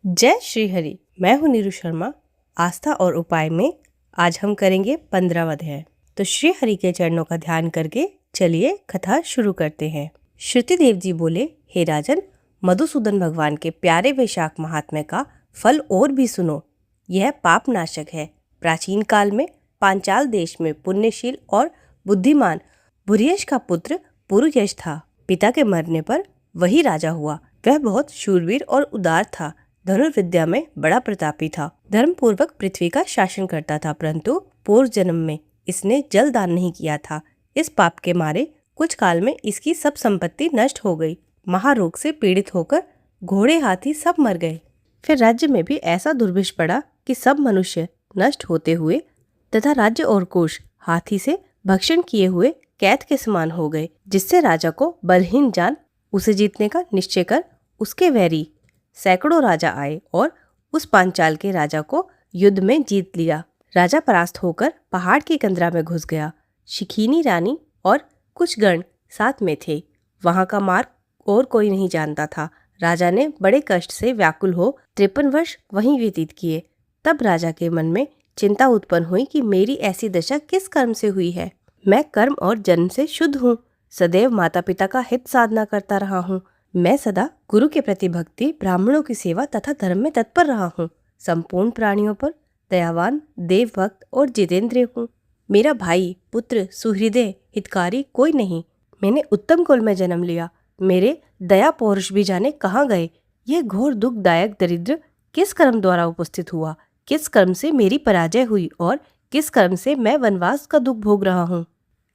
जय श्री हरि। मैं हूँ नीरू शर्मा। आस्था और उपाय में आज हम करेंगे 15वां अध्याय। तो श्री हरि के चरणों का ध्यान करके चलिए कथा शुरू करते हैं। श्रुतिदेव जी बोले, हे राजन, मधुसूदन भगवान के प्यारे वैशाख महात्म्य का फल और भी सुनो। यह पाप नाशक है। प्राचीन काल में पांचाल देश में पुण्यशील और बुद्धिमान भूरियश का पुत्र पुरुयश था। पिता के मरने पर वही राजा हुआ। वह बहुत शूरवीर और उदार था। धनुर्विद्या में बड़ा प्रतापी था। धर्म पूर्वक पृथ्वी का शासन करता था, परंतु पूर्व जन्म में इसने जल दान नहीं किया था। इस पाप के मारे कुछ काल में इसकी सब संपत्ति नष्ट हो गई। महारोग से पीड़ित होकर घोड़े हाथी सब मर गए। फिर राज्य में भी ऐसा दुर्भिक्ष पड़ा कि सब मनुष्य नष्ट होते हुए तथा राज्य और कोष हाथी से भक्षण किए हुए कैद के समान हो गए, जिससे राजा को बलहीन जान उसे जीतने का निश्चय कर उसके वैरी सैकड़ों राजा आए और उस पांचाल के राजा को युद्ध में जीत लिया। राजा परास्त होकर पहाड़ की कंदरा में घुस गया। शिखिनी रानी और कुछ गण साथ में थे। वहां का मार्ग और कोई नहीं जानता था। राजा ने बड़े कष्ट से व्याकुल हो 53 वर्ष वहीं व्यतीत किए। तब राजा के मन में चिंता उत्पन्न हुई कि मेरी ऐसी दशा किस कर्म से हुई है। मैं कर्म और जन्म से शुद्ध हूँ। सदैव माता पिता का हित साधना करता रहा हूँ। मैं सदा गुरु के प्रति भक्ति, ब्राह्मणों की सेवा तथा धर्म में तत्पर रहा हूँ। संपूर्ण प्राणियों पर दयावान, देवभक्त और जितेंद्रिय हूँ। मेरा भाई, पुत्र, सुहृदय, हितकारी कोई नहीं। मैंने उत्तम कुल में जन्म लिया। मेरे दया पौरुष भी जाने कहाँ गए। यह घोर दुखदायक दरिद्र किस कर्म द्वारा उपस्थित हुआ, किस कर्म से मेरी पराजय हुई और किस कर्म से मैं वनवास का दुख भोग रहा हूँ।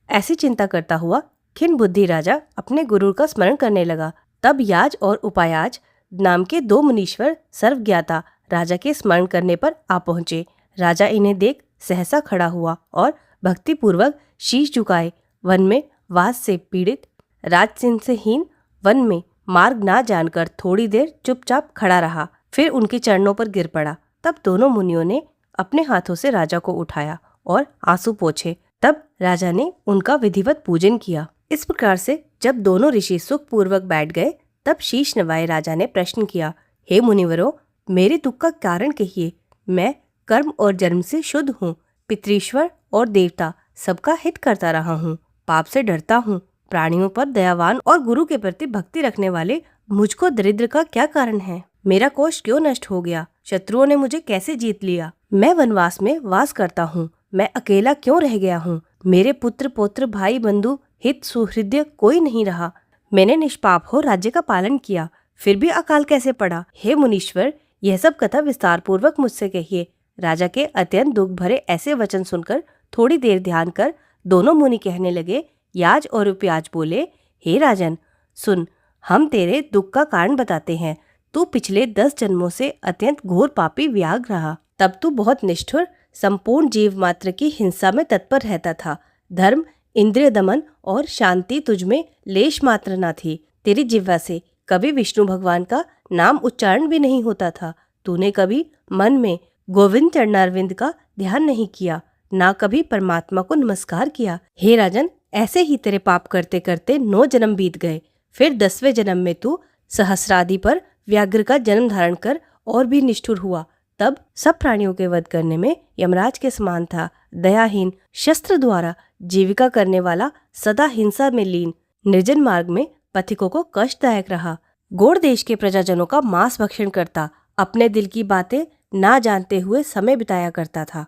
ऐसी चिंता करता हुआ खिन्न बुद्धि राजा अपने गुरु का स्मरण करने लगा। तब याज और उपायाज नाम के 2 मुनीश्वर सर्वज्ञाता राजा के स्मरण करने पर आ पहुँचे। राजा इन्हें देख सहसा खड़ा हुआ और भक्ति पूर्वक शीश झुकाए वन में वास से पीड़ित, राजसिंह से हीन, वन में मार्ग ना जानकर थोड़ी देर चुपचाप खड़ा रहा। फिर उनके चरणों पर गिर पड़ा। तब दोनों मुनियों ने अपने हाथों से राजा को उठाया और आंसू पोंछे। तब राजा ने उनका विधिवत पूजन किया। इस प्रकार से जब दोनों ऋषि सुख पूर्वक बैठ गए, तब शीश नवाए राजा ने प्रश्न किया, हे मुनिवरों, मेरे दुख का कारण कहिए। मैं कर्म और जन्म से शुद्ध हूँ। पितृश्वर और देवता सबका हित करता रहा हूँ। पाप से डरता हूँ। प्राणियों पर दयावान और गुरु के प्रति भक्ति रखने वाले मुझको दरिद्र का क्या कारण है। मेरा कोष क्यों नष्ट हो गया। शत्रुओं ने मुझे कैसे जीत लिया। मैं वनवास में वास करता हूँ। मैं अकेला क्यों रह गया हूँ। मेरे पुत्र पौत्र भाई बंधु हित सुहृदय कोई नहीं रहा। मैंने निष्पाप हो राज्य का पालन किया, फिर भी अकाल कैसे पड़ा। हे मुनीश्वर, यह सब कथा विस्तार पूर्वक मुझसे कहिए। राजा के अत्यंत दुख भरे ऐसे वचन सुनकर थोड़ी देर ध्यान कर दोनों मुनि कहने लगे। याज और उपयाज बोले, हे राजन सुन, हम तेरे दुख का कारण बताते हैं। तू पिछले 10 जन्मों से अत्यंत घोर पापी व्याघ्र रहा। तब तू बहुत निष्ठुर, संपूर्ण जीव मात्र की हिंसा में तत्पर रहता था। धर्म, इंद्रिय दमन और शांति तुझमें लेश मात्र न थी। तेरी जिह्वा से कभी विष्णु भगवान का नाम उच्चारण भी नहीं होता था। तूने कभी मन में गोविंद चरणारविंद का ध्यान नहीं किया, ना कभी परमात्मा को नमस्कार किया। हे राजन, ऐसे ही तेरे पाप करते करते 9 जन्म बीत गए। फिर 10वें जन्म में तू सहस्रादि पर व्याघ्र का जन्म धारण कर और भी निष्ठुर हुआ। तब सब प्राणियों के वध करने में यमराज के समान था। दयाहीन, शस्त्र द्वारा जीविका करने वाला, सदा हिंसा में लीन, निर्जन मार्ग में पथिकों को कष्टदायक रहा। गौड़ देश के प्रजाजनों का मांस भक्षण करता, अपने दिल की बातें ना जानते हुए समय बिताया करता था।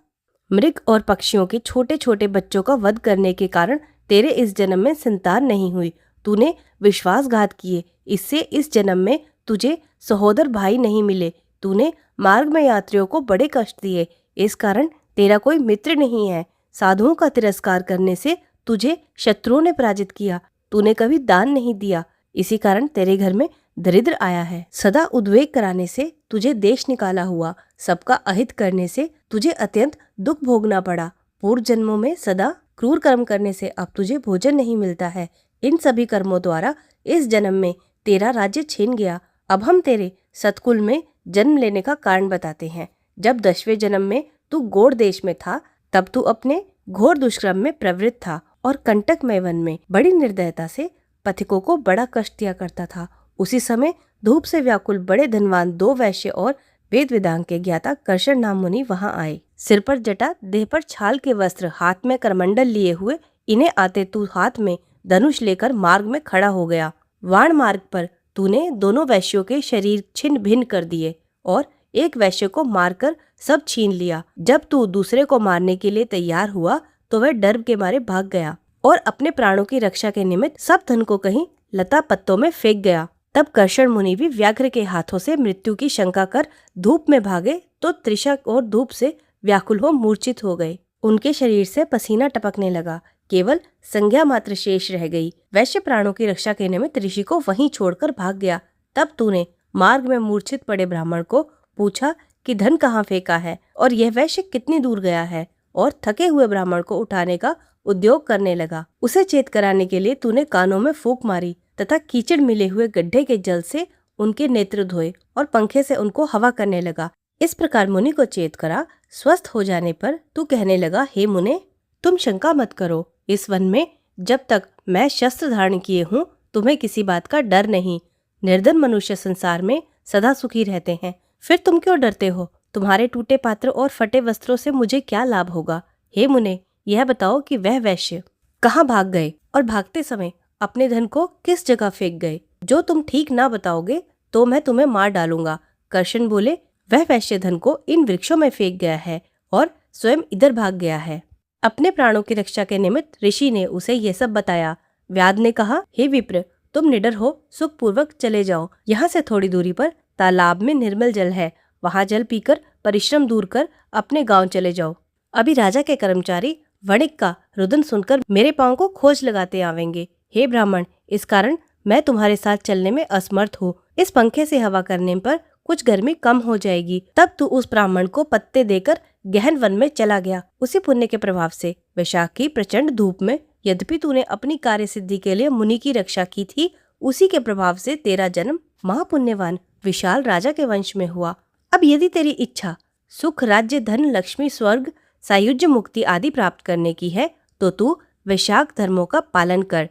मृग और पक्षियों के छोटे छोटे बच्चों का वध करने के कारण तेरे इस जन्म में संतान नहीं हुई। तूने विश्वासघात किए, इससे इस जन्म में तुझे सहोदर भाई नहीं मिले। तूने मार्ग में यात्रियों को बड़े कष्ट दिए, इस कारण तेरा कोई मित्र नहीं है। साधुओं का तिरस्कार करने से तुझे शत्रुओं ने पराजित किया। तूने कभी दान नहीं दिया, इसी कारण तेरे घर में दरिद्र आया है। सदा उद्वेग कराने से तुझे देश निकाला हुआ। सबका अहित करने से तुझे अत्यंत दुख भोगना पड़ा। पूर्व जन्मों में सदा क्रूर कर्म करने से अब तुझे भोजन नहीं मिलता है। इन सभी कर्मों द्वारा इस जन्म में तेरा राज्य छीन गया। अब हम तेरे सतकुल में जन्म लेने का कारण बताते हैं। जब 10वें जन्म में तू गौड़ देश में था, तब तू अपने घोर दुष्कर्म में प्रवृत्त था और कंटकमय वन में बड़ी निर्दयता से पथिकों को बड़ा कष्ट दिया करता था। उसी समय धूप से व्याकुल बड़े धनवान 2 वैश्य और वेद वेदांग के ज्ञाता कर्षण नाम मुनि वहां आए। सिर पर जटा, देह पर छाल के वस्त्र, हाथ में करमंडल लिए हुए इन्हें आते तू हाथ में धनुष लेकर मार्ग में खड़ा हो गया। वाण मार्ग पर तूने दोनों वैश्यों के शरीर छिन्न भिन्न कर दिए और एक वैश्य को मारकर सब छीन लिया। जब तू दूसरे को मारने के लिए तैयार हुआ तो वह डर के मारे भाग गया और अपने प्राणों की रक्षा के निमित्त सब धन को कहीं लता पत्तों में फेंक गया। तब कर्षण मुनि भी व्याघ्र के हाथों से मृत्यु की शंका कर धूप में भागे तो तृषा और धूप से व्याकुल हो मूर्छित हो गए। उनके शरीर से पसीना टपकने लगा, केवल संज्ञा मात्र शेष रह गई। वैश्य प्राणों की रक्षा के निमित्त ऋषि को वहीं छोड़कर भाग गया। तब तूने मार्ग में मूर्छित पड़े ब्राह्मण को पूछा कि धन कहाँ फेंका है और यह वैश्य कितनी दूर गया है, और थके हुए ब्राह्मण को उठाने का उद्योग करने लगा। उसे चेत कराने के लिए तूने कानों में फूंक मारी तथा कीचड़ मिले हुए गड्ढे के जल से उनके नेत्र धोए और पंखे से उनको हवा करने लगा। इस प्रकार मुनि को चेत करा। स्वस्थ हो जाने पर तू कहने लगा, हे मुने, तुम शंका मत करो। इस वन में जब तक मैं शस्त्र धारण किए हूँ तुम्हें किसी बात का डर नहीं। निर्धन मनुष्य संसार में सदा सुखी रहते हैं। फिर तुम क्यों डरते हो? तुम्हारे टूटे पात्र और फटे वस्त्रों से मुझे क्या लाभ होगा? हे मुने, यह बताओ कि वह वैश्य कहाँ भाग गए और भागते समय अपने धन को किस जगह फेंक गए? जो तुम ठीक ना बताओगे तो मैं तुम्हें मार डालूंगा। कर्षण बोले, वह वैश्य धन को इन वृक्षों में फेंक गया है और स्वयं इधर भाग गया है। अपने प्राणों की रक्षा के निमित्त ऋषि ने उसे यह सब बताया। व्याध ने कहा, हे विप्र, तुम निडर हो, सुखपूर्वक चले जाओ। यहाँ से थोड़ी दूरी पर तालाब में निर्मल जल है, वहां जल पीकर परिश्रम दूर कर अपने गांव चले जाओ। अभी राजा के कर्मचारी वणिक का रुदन सुनकर मेरे पांव को खोज लगाते आवेंगे। हे ब्राह्मण, इस कारण मैं तुम्हारे साथ चलने में असमर्थ हूँ। इस पंखे से हवा करने पर कुछ गर्मी कम हो जाएगी। तब तू उस ब्राह्मण को पत्ते देकर गहन वन में चला गया। उसी पुण्य के प्रभाव से वैशाख की प्रचंड धूप में, यद्यपि तूने अपनी कार्य सिद्धि के लिए मुनि की रक्षा की थी, उसी के प्रभाव से तेरा जन्म महापुण्यवान विशाल राजा के वंश में हुआ। अब यदि तेरी इच्छा सुख, राज्य, धन, लक्ष्मी, स्वर्ग, सायुज्य, मुक्ति आदि प्राप्त करने की है तो तू वैशाख धर्मों का पालन कर,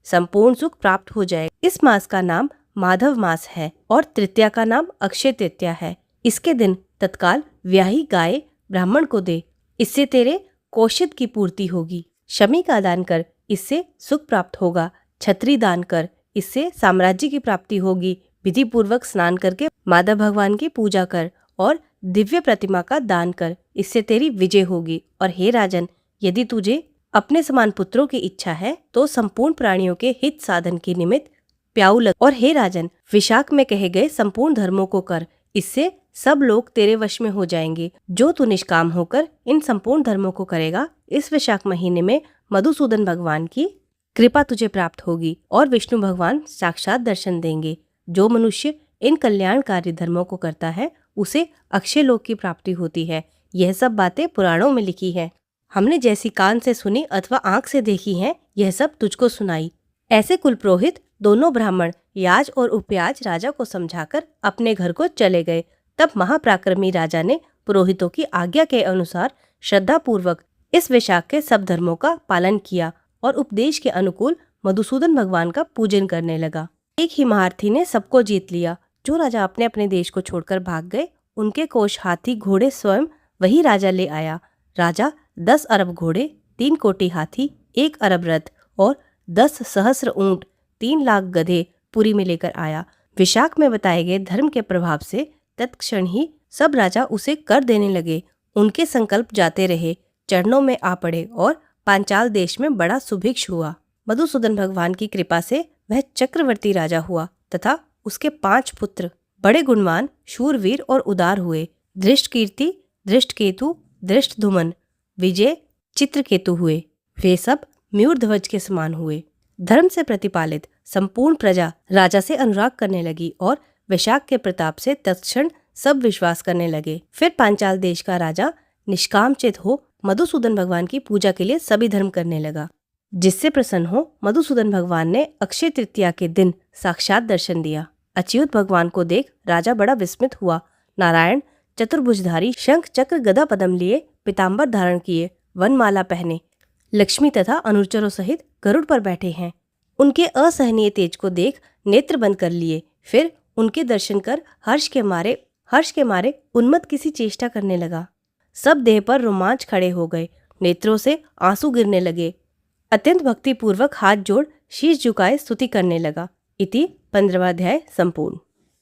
संपूर्ण सुख प्राप्त हो जाए। इस मास का नाम माधव मास है और तृतीया का नाम अक्षय तृतीया है। इसके दिन तत्काल ब्याही गाय ब्राह्मण को दे, इससे तेरे कौशिक की पूर्ति होगी। शमी का दान कर, इससे सुख प्राप्त होगा। छत्री दान कर, इससे साम्राज्य की प्राप्ति होगी। विधि पूर्वक स्नान करके माधव भगवान की पूजा कर और दिव्य प्रतिमा का दान कर, इससे तेरी विजय होगी। और हे राजन, यदि तुझे अपने समान पुत्रों की इच्छा है तो संपूर्ण प्राणियों के हित साधन के निमित्त प्याऊ लग। और हे राजन, विशाख में कहे गए संपूर्ण धर्मों को कर, इससे सब लोग तेरे वश में हो जाएंगे। जो तू निष्काम होकर इन संपूर्ण धर्मों को करेगा, इस वैशाख महीने में मधुसूदन भगवान की कृपा तुझे प्राप्त होगी और विष्णु भगवान साक्षात दर्शन देंगे। जो मनुष्य इन कल्याणकारी धर्मों को करता है उसे अक्षय लोक की प्राप्ति होती है। यह सब बातें पुराणों में लिखी है। हमने जैसी कान से सुनी अथवा आंख से देखी है, यह सब तुझको सुनाई। ऐसे कुलपुरोहित दोनों ब्राह्मण याज और उपयाज राजा को समझाकर अपने घर को चले गए। तब महापराक्रमी राजा ने पुरोहितों की आज्ञा के अनुसार श्रद्धा पूर्वक इस वैशाख के सब धर्मों का पालन किया और उपदेश के अनुकूल मधुसूदन भगवान का पूजन करने लगा। एक ही महारथी ने सबको जीत लिया। जो राजा अपने अपने देश को छोड़कर भाग गए, उनके कोष, हाथी, घोड़े स्वयं वही राजा ले आया। राजा 10 अरब घोड़े, 3 कोटि हाथी, 1 अरब रथ और 10 सहस्र ऊंट, 3 लाख गधे पुरी में लेकर आया। विशाख में बताए गए धर्म के प्रभाव से तत्क्षण ही सब राजा उसे कर देने लगे। उनके संकल्प जाते रहे, चरणों में आ पड़े और पांचाल देश में बड़ा सुभिक्ष हुआ। मधुसूदन भगवान की कृपा से वह चक्रवर्ती राजा हुआ तथा उसके 5 पुत्र बड़े गुणवान, शूरवीर और उदार हुए। धृष्टकीर्ति, धृष्टकेतु, धृष्टधुमन, विजय, चित्रकेतु हुए। वे सब मयूरध्वज के समान हुए। धर्म से प्रतिपालित संपूर्ण प्रजा राजा से अनुराग करने लगी और वैशाख के प्रताप से तत्क्षण सब विश्वास करने लगे। फिर पांचाल देश का राजा निष्काम चित हो मधुसूदन भगवान की पूजा के लिए सभी धर्म करने लगा। जिससे प्रसन्न हो मधुसूदन भगवान ने अक्षय तृतीया के दिन साक्षात दर्शन दिया। अच्युत भगवान को देख राजा बड़ा विस्मित हुआ। नारायण चतुर्भुजधारी, शंख चक्र गदा पद्म लिए, पीताम्बर धारण किए, वनमाला पहने, लक्ष्मी तथा अनुचरों सहित गरुड़ पर बैठे हैं। उनके असहनीय तेज को देख नेत्र बंद कर लिए। फिर उनके दर्शन कर हर्ष के मारे उन्मत्त किसी चेष्टा करने लगा। सब देह पर रोमांच खड़े हो गए, नेत्रों से आंसू गिरने लगे। अत्यंत भक्तिपूर्वक हाथ जोड़ शीश झुकाए स्तुति करने लगा। इति 15वां अध्याय संपूर्ण।